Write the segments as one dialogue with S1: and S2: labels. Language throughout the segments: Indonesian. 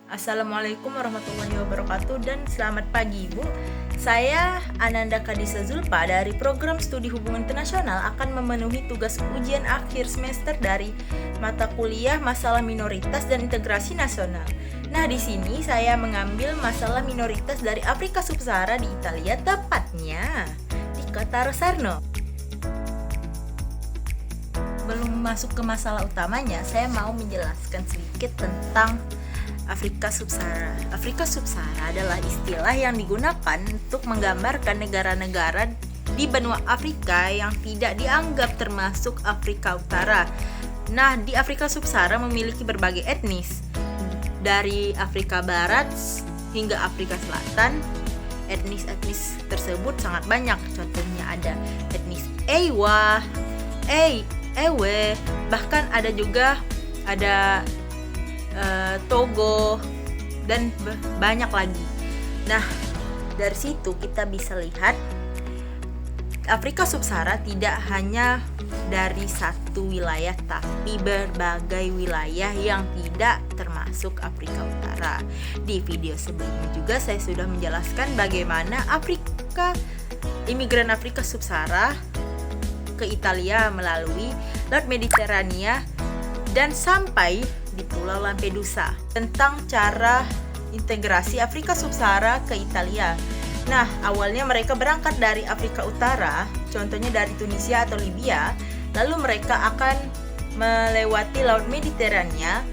S1: Assalamualaikum warahmatullahi wabarakatuh dan selamat pagi Ibu. Saya Ananda Kadisa Zulpa dari Program Studi Hubungan Internasional akan memenuhi tugas ujian akhir semester dari mata kuliah Masalah Minoritas dan Integrasi Nasional. Nah, di sini saya mengambil masalah minoritas dari Afrika Subsahara di Italia, tepatnya di kota Rosarno. Belum masuk ke masalah utamanya, saya mau menjelaskan sedikit tentang Afrika Subsahara. Afrika Subsahara adalah istilah yang digunakan untuk menggambarkan negara-negara di benua Afrika yang tidak dianggap termasuk Afrika Utara. Nah, di Afrika Subsahara memiliki berbagai etnis, dari Afrika Barat hingga Afrika Selatan. Etnis-etnis tersebut sangat banyak. Contohnya ada etnis Ewa, Ewe, bahkan ada juga Togo, dan banyak lagi. Nah, dari situ kita bisa lihat Afrika Subsahara tidak hanya dari satu wilayah, tapi berbagai wilayah yang tidak termasuk Afrika Utara. Di video sebelumnya juga saya sudah menjelaskan bagaimana imigran Afrika Subsahara ke Italia melalui Laut Mediterania dan sampai di Pulau Lampedusa, tentang cara integrasi Afrika Subsahara ke Italia. Nah, awalnya mereka berangkat dari Afrika Utara, contohnya dari Tunisia atau Libya, lalu mereka akan melewati Laut Mediterania,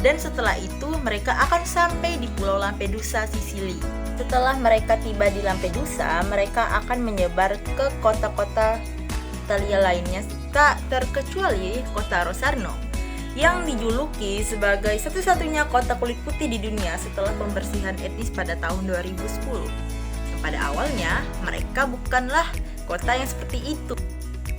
S1: dan setelah itu mereka akan sampai di Pulau Lampedusa, Sisili. Setelah mereka tiba di Lampedusa, mereka akan menyebar ke kota-kota Italia lainnya, tak terkecuali kota Rosarno, yang dijuluki sebagai satu-satunya kota kulit putih di dunia setelah pembersihan etnis pada tahun 2010. Pada awalnya, mereka bukanlah kota yang seperti itu.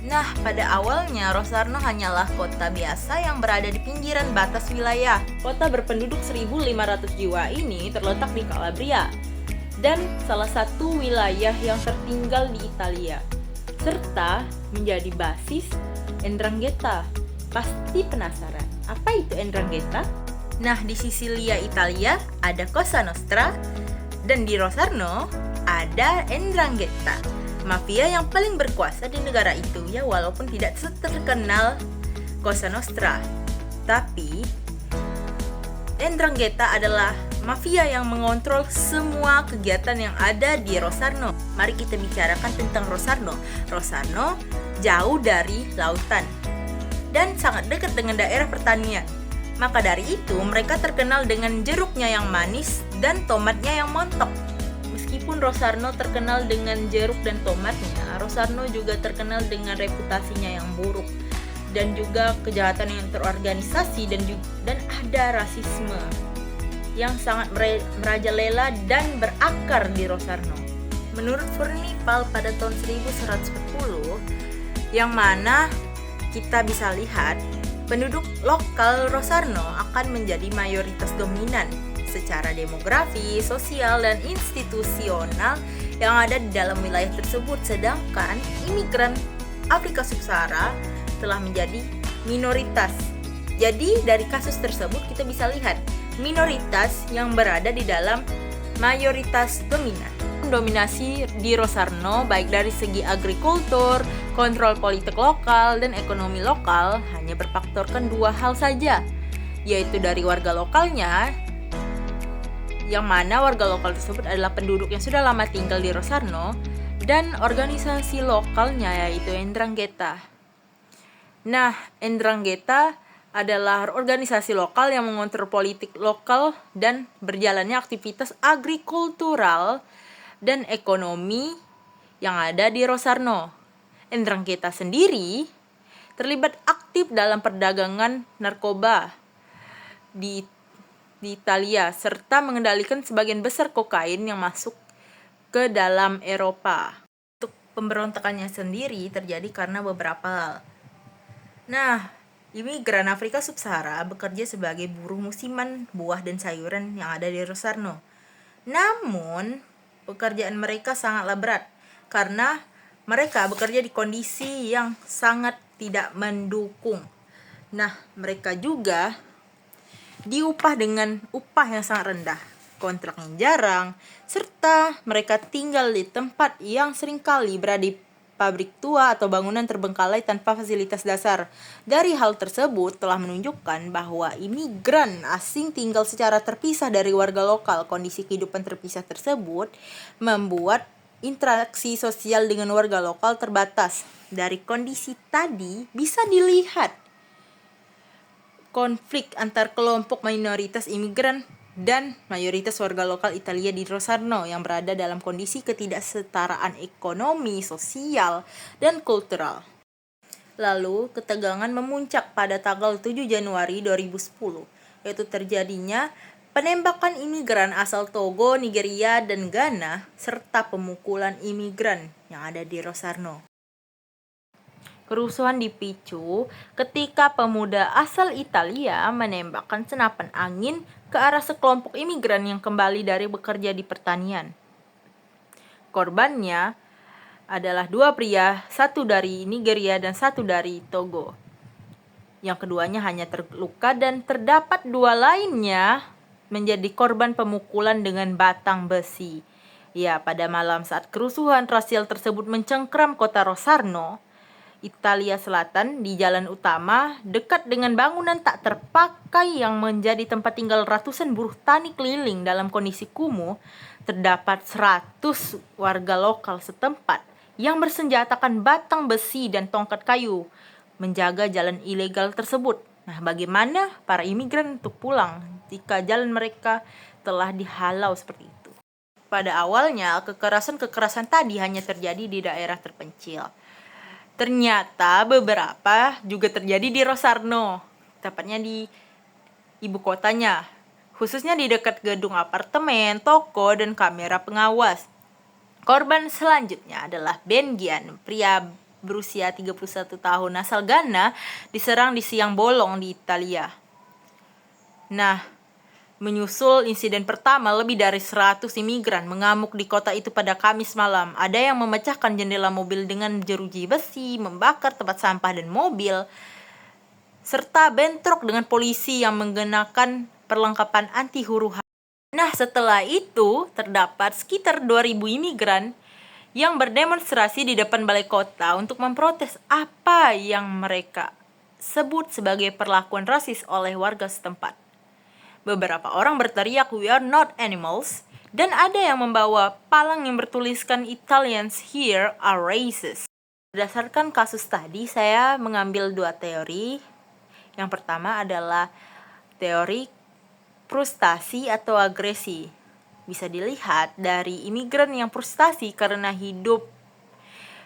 S1: Nah, pada awalnya Rosarno hanyalah kota biasa yang berada di pinggiran batas wilayah. Kota berpenduduk 1.500 jiwa ini terletak di Calabria dan salah satu wilayah yang tertinggal di Italia, serta menjadi basis 'Ndrangheta. Pasti penasaran, apa itu 'Ndrangheta? Nah, di Sisilia, Italia ada Cosa Nostra, dan di Rosarno ada 'Ndrangheta, mafia yang paling berkuasa di negara itu, ya, walaupun tidak terkenal Cosa Nostra. Tapi 'Ndrangheta adalah mafia yang mengontrol semua kegiatan yang ada di Rosarno. Mari kita bicarakan tentang Rosarno. Rosarno jauh dari lautan dan sangat dekat dengan daerah pertanian. Maka dari itu mereka terkenal dengan jeruknya yang manis dan tomatnya yang montok. Meskipun Rosarno terkenal dengan jeruk dan tomatnya, Rosarno juga terkenal dengan reputasinya yang buruk dan juga kejahatan yang terorganisasi dan ada rasisme yang sangat merajalela dan berakar di Rosarno. Menurut Furnipal pada tahun 1140, yang mana kita bisa lihat penduduk lokal Rosarno akan menjadi mayoritas dominan secara demografi, sosial, dan institusional yang ada di dalam wilayah tersebut, sedangkan imigran Afrika Subsahara telah menjadi minoritas. Jadi dari kasus tersebut kita bisa lihat minoritas yang berada di dalam mayoritas dominan. Dominasi di Rosarno baik dari segi agrikultur, kontrol politik lokal, dan ekonomi lokal hanya berfaktorkan dua hal saja, yaitu dari warga lokalnya, yang mana warga lokal tersebut adalah penduduk yang sudah lama tinggal di Rosarno, dan organisasi lokalnya, yaitu 'Ndrangheta. Nah, 'Ndrangheta adalah organisasi lokal yang mengontrol politik lokal dan berjalannya aktivitas agrikultural dan ekonomi yang ada di Rosarno. 'Ndrangheta sendiri terlibat aktif dalam perdagangan narkoba di Italia serta mengendalikan sebagian besar kokain yang masuk ke dalam Eropa. Untuk pemberontakannya sendiri terjadi karena beberapa hal. Nah, imigran Afrika Subsahara bekerja sebagai buruh musiman buah dan sayuran yang ada di Rosarno. Namun, pekerjaan mereka sangatlah berat karena mereka bekerja di kondisi yang sangat tidak mendukung. Nah, mereka juga diupah dengan upah yang sangat rendah, kontrak yang jarang, serta mereka tinggal di tempat yang seringkali berada di pabrik tua atau bangunan terbengkalai tanpa fasilitas dasar. Dari hal tersebut telah menunjukkan bahwa imigran asing tinggal secara terpisah dari warga lokal. Kondisi kehidupan terpisah tersebut membuat interaksi sosial dengan warga lokal terbatas. Dari kondisi tadi bisa dilihat konflik antar kelompok minoritas imigran dan mayoritas warga lokal Italia di Rosarno yang berada dalam kondisi ketidaksetaraan ekonomi, sosial, dan kultural. Lalu, ketegangan memuncak pada tanggal 7 Januari 2010, yaitu terjadinya penembakan imigran asal Togo, Nigeria, dan Ghana, serta pemukulan imigran yang ada di Rosarno. Kerusuhan dipicu ketika pemuda asal Italia menembakkan senapan angin ke arah sekelompok imigran yang kembali dari bekerja di pertanian. Korbannya adalah dua pria, satu dari Nigeria dan satu dari Togo. Yang keduanya hanya terluka dan terdapat dua lainnya menjadi korban pemukulan dengan batang besi. Ya, pada malam saat kerusuhan rasial tersebut mencengkram kota Rosarno, Italia Selatan, di jalan utama dekat dengan bangunan tak terpakai yang menjadi tempat tinggal ratusan buruh tani keliling dalam kondisi kumuh, terdapat 100 warga lokal setempat yang bersenjatakan batang besi dan tongkat kayu menjaga jalan ilegal tersebut. Nah, bagaimana para imigran untuk pulang jika jalan mereka telah dihalau seperti itu? Pada awalnya, kekerasan-kekerasan tadi hanya terjadi di daerah terpencil. Ternyata beberapa juga terjadi di Rosarno, tepatnya di ibu kotanya, khususnya di dekat gedung apartemen, toko, dan kamera pengawas. Korban selanjutnya adalah Ben Gian, pria berusia 31 tahun asal Ghana, diserang di siang bolong di Italia. Nah, menyusul insiden pertama, lebih dari 100 imigran mengamuk di kota itu pada Kamis malam. Ada yang memecahkan jendela mobil dengan jeruji besi, membakar tempat sampah dan mobil, serta bentrok dengan polisi yang menggunakan perlengkapan anti huru hara. Nah, setelah itu terdapat sekitar 2.000 imigran yang berdemonstrasi di depan balai kota untuk memprotes apa yang mereka sebut sebagai perlakuan rasis oleh warga setempat. Beberapa orang berteriak "We are not animals", dan ada yang membawa palang yang bertuliskan "Italians here are racist". Berdasarkan kasus tadi, saya mengambil dua teori. Yang pertama adalah teori frustasi atau agresi. Bisa dilihat dari imigran yang frustasi karena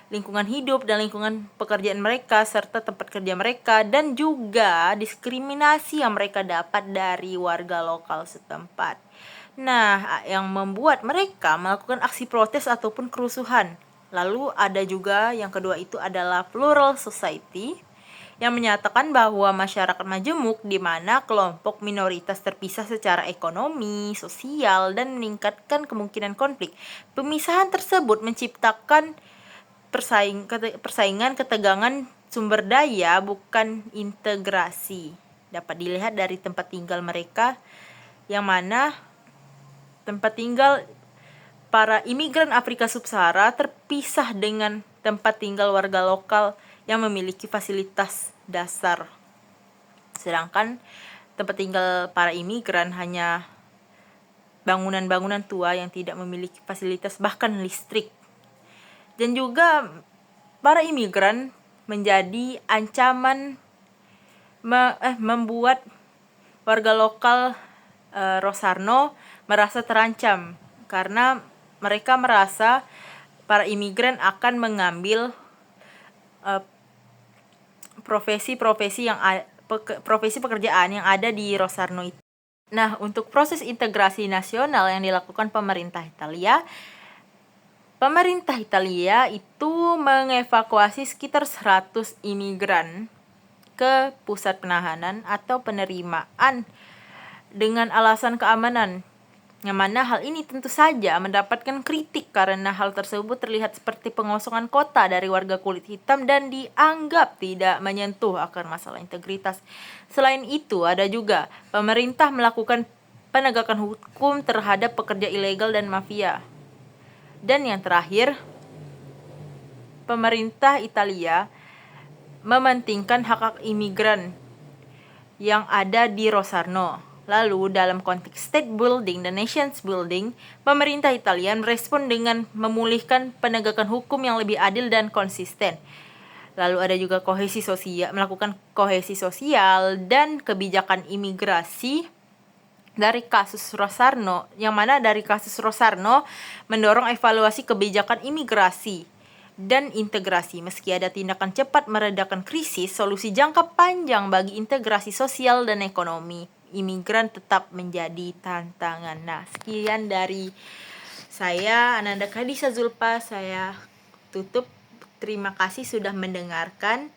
S1: lingkungan hidup dan lingkungan pekerjaan mereka serta tempat kerja mereka, dan juga diskriminasi yang mereka dapat dari warga lokal setempat. Nah, yang membuat mereka melakukan aksi protes ataupun kerusuhan. Lalu ada juga yang kedua, itu adalah plural society, yang menyatakan bahwa masyarakat majemuk di mana kelompok minoritas terpisah secara ekonomi, sosial, dan meningkatkan kemungkinan konflik. Pemisahan tersebut menciptakan persaingan, ketegangan sumber daya, bukan integrasi. Dapat dilihat dari tempat tinggal mereka, yang mana tempat tinggal para imigran Afrika Sub-Sahara terpisah dengan tempat tinggal warga lokal yang memiliki fasilitas dasar. Sedangkan tempat tinggal para imigran hanya bangunan-bangunan tua yang tidak memiliki fasilitas bahkan listrik. Dan juga para imigran menjadi ancaman membuat warga lokal Rosarno merasa terancam karena mereka merasa para imigran akan mengambil profesi pekerjaan yang ada di Rosarno itu. Nah, untuk proses integrasi nasional yang dilakukan pemerintah Italia itu mengevakuasi sekitar 100 imigran ke pusat penahanan atau penerimaan dengan alasan keamanan. Yang mana hal ini tentu saja mendapatkan kritik karena hal tersebut terlihat seperti pengosongan kota dari warga kulit hitam dan dianggap tidak menyentuh akar masalah integritas. Selain itu, ada juga pemerintah melakukan penegakan hukum terhadap pekerja ilegal dan mafia. Dan yang terakhir, pemerintah Italia mementingkan hak-hak imigran yang ada di Rosarno. Lalu, dalam konteks state building dan nations building, pemerintah Italia merespon dengan memulihkan penegakan hukum yang lebih adil dan konsisten. Lalu ada juga kohesi sosial, melakukan kohesi sosial dan kebijakan imigrasi dari kasus Rosarno, yang mana dari kasus Rosarno mendorong evaluasi kebijakan imigrasi dan integrasi. Meski ada tindakan cepat meredakan krisis, solusi jangka panjang bagi integrasi sosial dan ekonomi imigran tetap menjadi tantangan. Nah, sekian dari saya, Ananda Khadijah Zulfa. Saya tutup. Terima kasih sudah mendengarkan.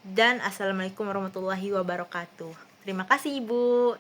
S1: Dan Assalamualaikum warahmatullahi wabarakatuh. Terima kasih, Ibu.